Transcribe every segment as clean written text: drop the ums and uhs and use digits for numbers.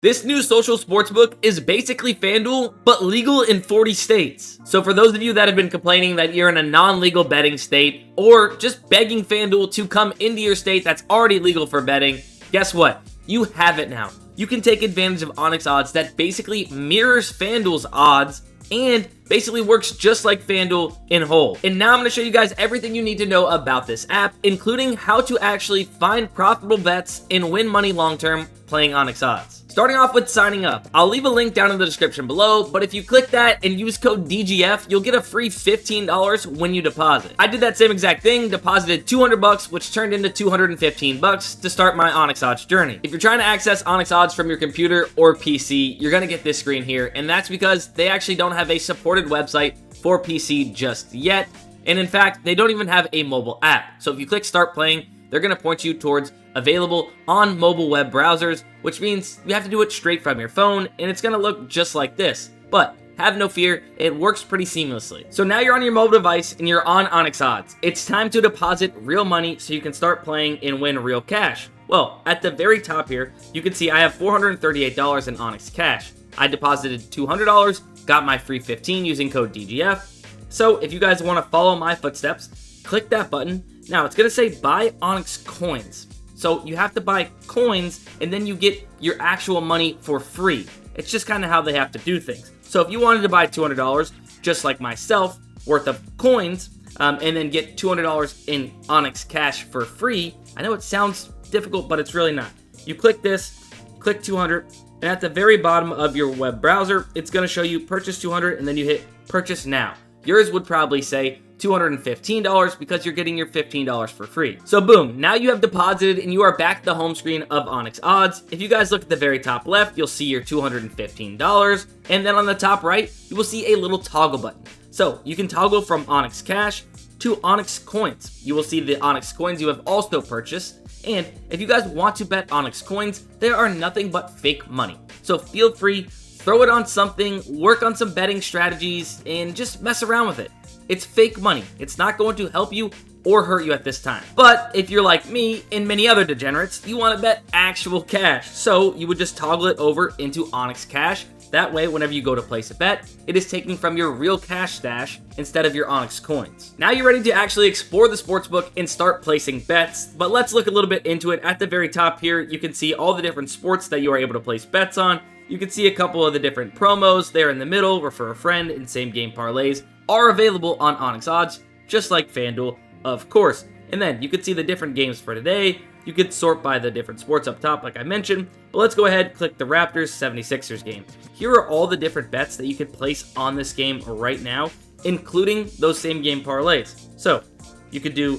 This new social sportsbook is basically FanDuel, but legal in 40 states. So for those of you that have been complaining that you're in a non-legal betting state, or just begging FanDuel to come into your state that's already legal for betting, guess what? You have it now. You can take advantage of Onyx Odds that basically mirrors FanDuel's odds and basically works just like FanDuel in whole. And now I'm going to show you guys everything you need to know about this app, including how to actually find profitable bets and win money long-term playing Onyx Odds. Starting off with signing up, I'll leave a link down in the description below, but if you click that and use code DGF, you'll get a free $15 when you deposit. I did that same exact thing, deposited $200, which turned into $215 to start my Onyx Odds journey. If you're trying to access Onyx Odds from your computer or PC, you're gonna get this screen here, and that's because they actually don't have a supported website for PC just yet, and in fact, they don't even have a mobile app. So if you click Start Playing, they're going to point you towards available on mobile web browsers, which means you have to do it straight from your phone, and it's going to look just like this. But have no fear, it works pretty seamlessly. So now you're on your mobile device and you're on Onyx Odds. It's time to deposit real money so you can start playing and win real cash. Well, at the very top here, you can see I have $438 in Onyx Cash. I deposited $200, got my free $15 using code DGF. So if you guys want to follow my footsteps, click that button. Now, it's going to say buy Onyx coins. So you have to buy coins, and then you get your actual money for free. It's just kind of how they have to do things. So if you wanted to buy $200, just like myself, worth of coins, and then get $200 in Onyx Cash for free, I know it sounds difficult, but it's really not. You click this, click 200, and at the very bottom of your web browser, it's going to show you purchase 200, and then you hit purchase now. Yours would probably say $215 because you're getting your $15 for free. So boom, now you have deposited and you are back to the home screen of Onyx Odds. If you guys look at the very top left, you'll see your $215, and then on the top right, you will see a little toggle button. So you can toggle from Onyx Cash to Onyx Coins. You will see the Onyx Coins you have also purchased, and if you guys want to bet Onyx Coins, they are nothing but fake money. So feel free, throw it on something, work on some betting strategies, and just mess around with it. It's fake money. It's not going to help you or hurt you at this time. But if you're like me and many other degenerates, you want to bet actual cash. So you would just toggle it over into Onyx Cash. That way, whenever you go to place a bet, it is taken from your real cash stash instead of your Onyx coins. Now you're ready to actually explore the sportsbook and start placing bets, but let's look a little bit into it. At the very top here, you can see all the different sports that you are able to place bets on. You can see a couple of the different promos there in the middle, refer a friend, and same game parlays are available on Onyx Odds, just like FanDuel, of course. And then you can see the different games for today. You could sort by the different sports up top, like I mentioned. But let's go ahead, click the Raptors 76ers game. Here are all the different bets that you can place on this game right now, including those same game parlays. So you could do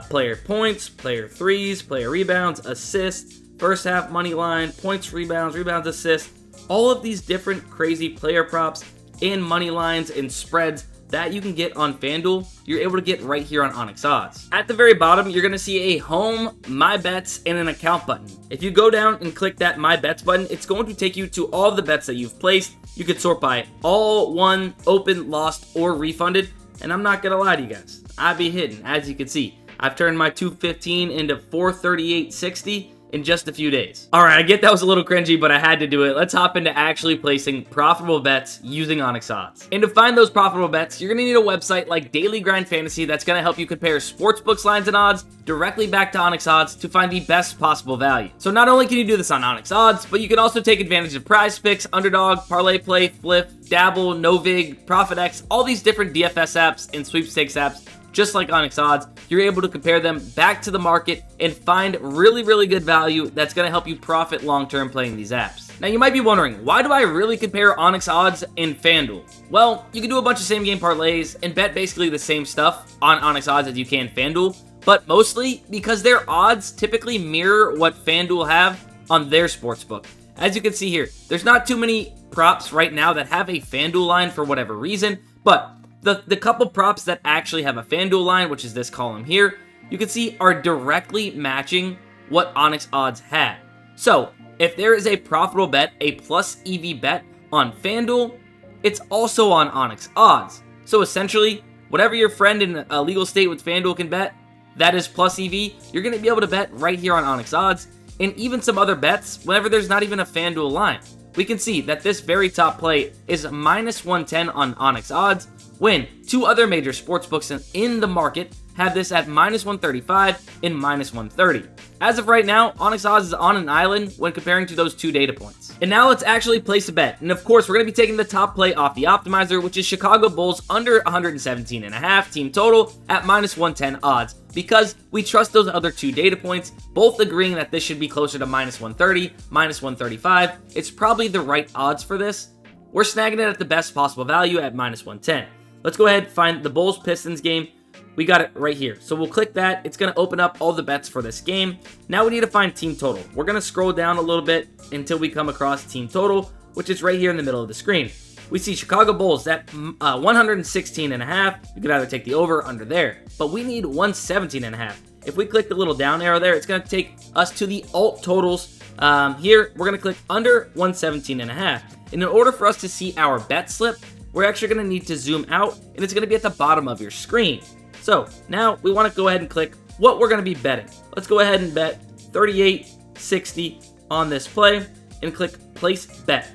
player points, player threes, player rebounds, assists, first half money line, points, rebounds, assists. All of these different crazy player props and money lines and spreads that you can get on FanDuel, you're able to get right here on Onyx Odds. At the very bottom, you're going to see a home, my bets, and an account button. If you go down and click that my bets button, it's going to take you to all the bets that you've placed. You could sort by all, won, open, lost, or refunded. And I'm not going to lie to you guys, I'd be hitting. As you can see, I've turned my 215 into 438.60 in just a few days. All right, I get that was a little cringy, but I had to do it. Let's hop into actually placing profitable bets using Onyx Odds. And to find those profitable bets, you're gonna need a website like Daily Grind Fantasy that's gonna help you compare sportsbooks lines and odds directly back to Onyx Odds to find the best possible value. So not only can you do this on Onyx Odds, but you can also take advantage of Prize Picks, Underdog, Parlay Play, Flip, Dabble, Novig, ProfitX, all these different DFS apps and sweepstakes apps. Just like Onyx Odds, you're able to compare them back to the market and find really, really good value that's going to help you profit long-term playing these apps. Now, you might be wondering, why do I really compare Onyx Odds and FanDuel? Well, you can do a bunch of same-game parlays and bet basically the same stuff on Onyx Odds as you can FanDuel, but mostly because their odds typically mirror what FanDuel have on their sportsbook. As you can see here, there's not too many props right now that have a FanDuel line for whatever reason, but the couple props that actually have a FanDuel line, which is this column here, you can see are directly matching what Onyx Odds had. So if there is a profitable bet, a plus EV bet on FanDuel, it's also on Onyx Odds. So essentially, whatever your friend in a legal state with FanDuel can bet, that is plus EV, you're going to be able to bet right here on Onyx Odds. and even some other bets whenever there's not even a FanDuel line. We can see that this very top play is minus 110 on Onyx Odds, when two other major sportsbooks in the market have this at minus 135 and minus 130. As of right now, Onyx Odds is on an island when comparing to those two data points. And now let's actually place a bet. And of course, we're going to be taking the top play off the optimizer, which is Chicago Bulls under 117.5 team total at minus 110 odds, because we trust those other two data points, both agreeing that this should be closer to minus 130, minus 135. It's probably the right odds for this. We're snagging it at the best possible value at minus 110. Let's go ahead and find the Bulls-Pistons game. We got it right here. So we'll click that. It's going to open up all the bets for this game. Now we need to find team total. We're going to scroll down a little bit until we come across team total, which is right here in the middle of the screen. We see Chicago Bulls at 116.5. You could either take the over or under there, but we need 117.5. If we click the little down arrow there, it's going to take us to the alt totals. Here, we're going to click under 117.5. And in order for us to see our bet slip, we're actually going to need to zoom out, and it's going to be at the bottom of your screen. So now we want to go ahead and click what we're going to be betting. Let's go ahead and bet 38.60 on this play and click place bet.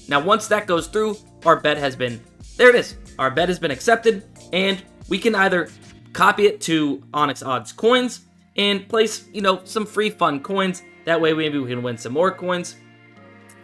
Now once that goes through, our bet has been, there it is. Our bet has been accepted, and we can either copy it to Onyx Odds coins and place, some free fun coins. That way maybe we can win some more coins.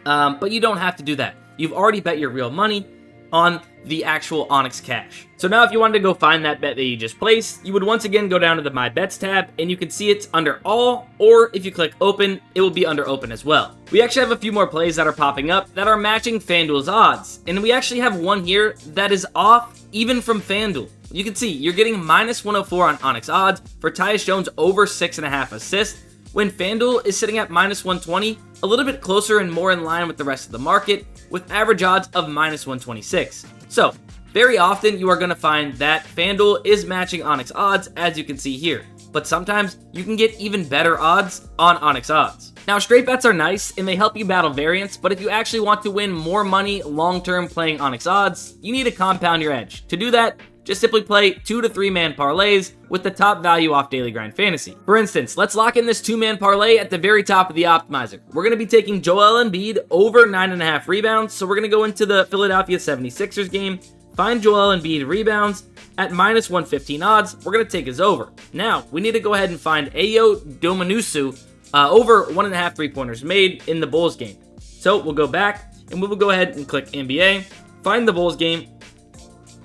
But you don't have to do that. You've already bet your real money on the actual Onyx Cash. So now if you wanted to go find that bet that you just placed, you would once again go down to the My Bets tab, and you can see it's under all, or if you click open, it will be under open as well. We actually have a few more plays that are popping up that are matching FanDuel's odds, and we actually have one here that is off even from FanDuel. You can see you're getting minus 104 on Onyx Odds for Tyus Jones over 6.5 assists, when FanDuel is sitting at minus 120, a little bit closer and more in line with the rest of the market, with average odds of minus 126. So, very often you are going to find that FanDuel is matching Onyx Odds, as you can see here. But sometimes you can get even better odds on Onyx Odds. Now, straight bets are nice and they help you battle variance, but if you actually want to win more money long-term playing Onyx Odds, you need to compound your edge. To do that, just simply play 2 to 3 man parlays with the top value off Daily Grind Fantasy. For instance, let's lock in this 2-man parlay at the very top of the optimizer. We're going to be taking Joel Embiid over 9.5 rebounds, so we're going to go into the Philadelphia 76ers game, find Joel Embiid rebounds at minus 115 odds. We're going to take his over. Now, we need to go ahead and find Ayo Domanusu over 1.5 3-pointers made in the Bulls game. So we'll go back and we will go ahead and click NBA, find the Bulls game,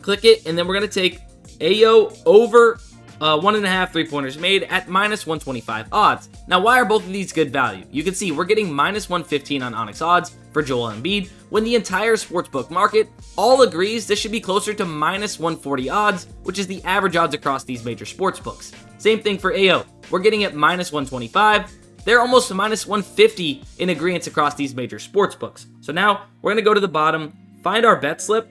click it, and then we're going to take Ayo over 1.5 3-pointers made at minus 125 odds. Now, why are both of these good value? You can see we're getting minus 115 on Onyx Odds for Joel Embiid, when the entire sportsbook market all agrees this should be closer to minus 140 odds, which is the average odds across these major sportsbooks. Same thing for Ayo. We're getting at minus 125. They're almost minus 150 in agreement across these major sportsbooks. So now we're going to go to the bottom, find our bet slip.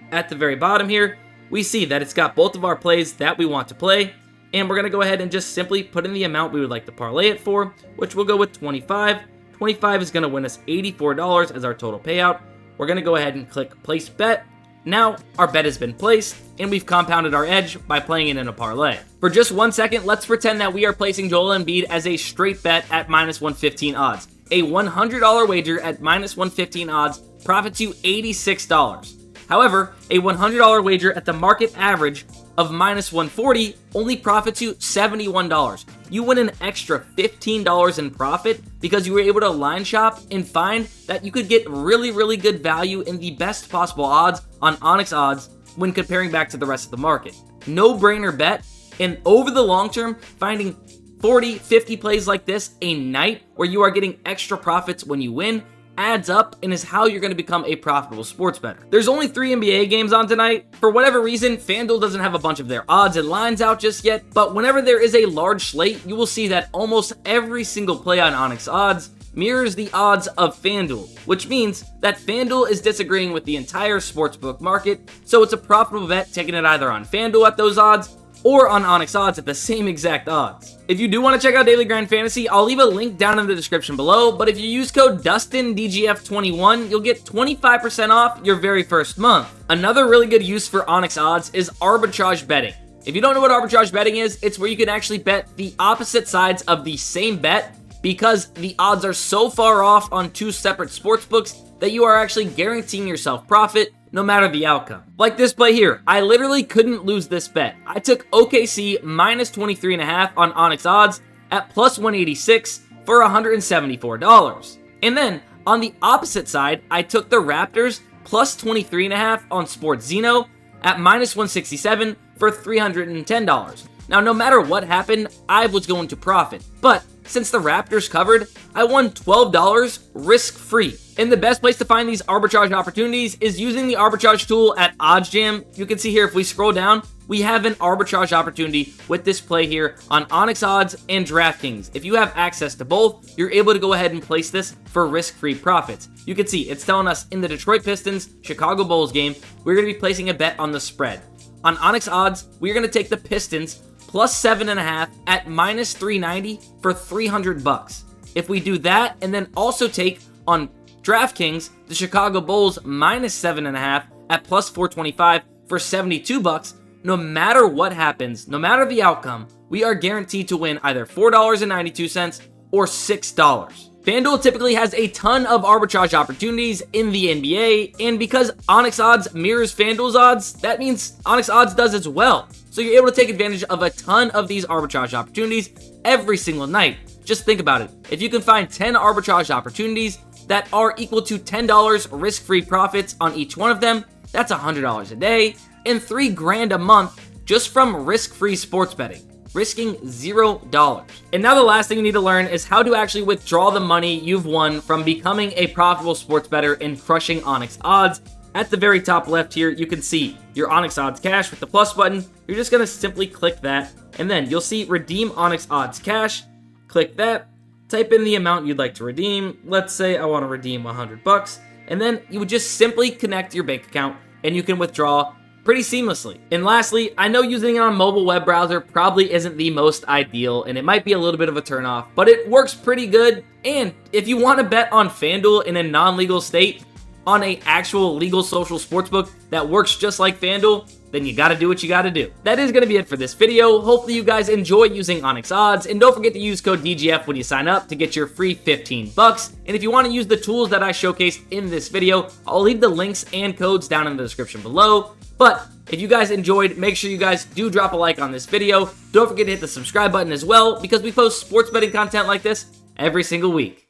At the very bottom here, we see that it's got both of our plays that we want to play, and we're going to go ahead and just simply put in the amount we would like to parlay it for, which we'll go with 25. 25 is going to win us $84 as our total payout. We're going to go ahead and click place bet. Now, our bet has been placed, and we've compounded our edge by playing it in a parlay. For just 1 second, let's pretend that we are placing Joel Embiid as a straight bet at minus 115 odds. A $100 wager at minus 115 odds profits you $86. However, a $100 wager at the market average of minus 140 only profits you $71. You win an extra $15 in profit because you were able to line shop and find that you could get really, really good value in the best possible odds on Onyx Odds when comparing back to the rest of the market. No-brainer bet, and over the long term, finding 40, 50 plays like this a night where you are getting extra profits when you win adds up and is how you're going to become a profitable sports bettor. There's only 3 NBA games on tonight. For whatever reason, FanDuel doesn't have a bunch of their odds and lines out just yet, but whenever there is a large slate, you will see that almost every single play on Onyx Odds mirrors the odds of FanDuel, which means that FanDuel is disagreeing with the entire sportsbook market, so it's a profitable bet taking it either on FanDuel at those odds or on Onyx Odds at the same exact odds. If you do want to check out Daily Grind Fantasy, I'll leave a link down in the description below, but if you use code DustinDGF21, you'll get 25% off your very first month. Another really good use for Onyx Odds is arbitrage betting. If you don't know what arbitrage betting is, it's where you can actually bet the opposite sides of the same bet because the odds are so far off on two separate sportsbooks that you are actually guaranteeing yourself profit no matter the outcome. Like this play here, I literally couldn't lose this bet. I took OKC minus 23.5 on Onyx Odds at plus 186 for $174. And then on the opposite side, I took the Raptors plus 23.5 on SportsZeno at minus 167 for $310. Now, no matter what happened, I was going to profit. But since the Raptors covered, I won $12 risk-free. And the best place to find these arbitrage opportunities is using the arbitrage tool at OddsJam. You can see here, if we scroll down, we have an arbitrage opportunity with this play here on Onyx Odds and DraftKings. If you have access to both, you're able to go ahead and place this for risk-free profits. You can see it's telling us in the Detroit Pistons Chicago Bulls game, we're going to be placing a bet on the spread. On Onyx Odds, we're going to take the Pistons plus 7.5 at minus 390 for $300. If we do that, and then also take on DraftKings the Chicago Bulls minus 7.5 at plus 425 for $72, no matter what happens, no matter the outcome, we are guaranteed to win either $4.92 or $6. FanDuel typically has a ton of arbitrage opportunities in the NBA, and because Onyx Odds mirrors FanDuel's odds, that means Onyx Odds does as well. So you're able to take advantage of a ton of these arbitrage opportunities every single night. Just think about it. If you can find 10 arbitrage opportunities that are equal to $10 risk-free profits on each one of them, that's $100 a day and $3 grand a month just from risk-free sports betting, risking $0. And now the last thing you need to learn is how to actually withdraw the money you've won from becoming a profitable sports bettor and crushing Onyx Odds. At the very top left here, you can see your Onyx Odds Cash with the plus button. You're just going to simply click that, and then you'll see Redeem Onyx Odds Cash. Click that, type in the amount you'd like to redeem. Let's say I want to redeem $100, and then you would just simply connect your bank account, and you can withdraw pretty seamlessly. And lastly, I know using it on mobile web browser probably isn't the most ideal, and it might be a little bit of a turnoff, but it works pretty good. And if you want to bet on FanDuel in a non-legal state, on a actual legal social sportsbook that works just like FanDuel, then you gotta do what you gotta do. That is gonna be it for this video. Hopefully you guys enjoy using Onyx Odds, and don't forget to use code DGF when you sign up to get your free $15. And if you want to use the tools that I showcased in this video, I'll leave the links and codes down in the description below. But if you guys enjoyed, make sure you guys do drop a like on this video. Don't forget to hit the subscribe button as well, because we post sports betting content like this every single week.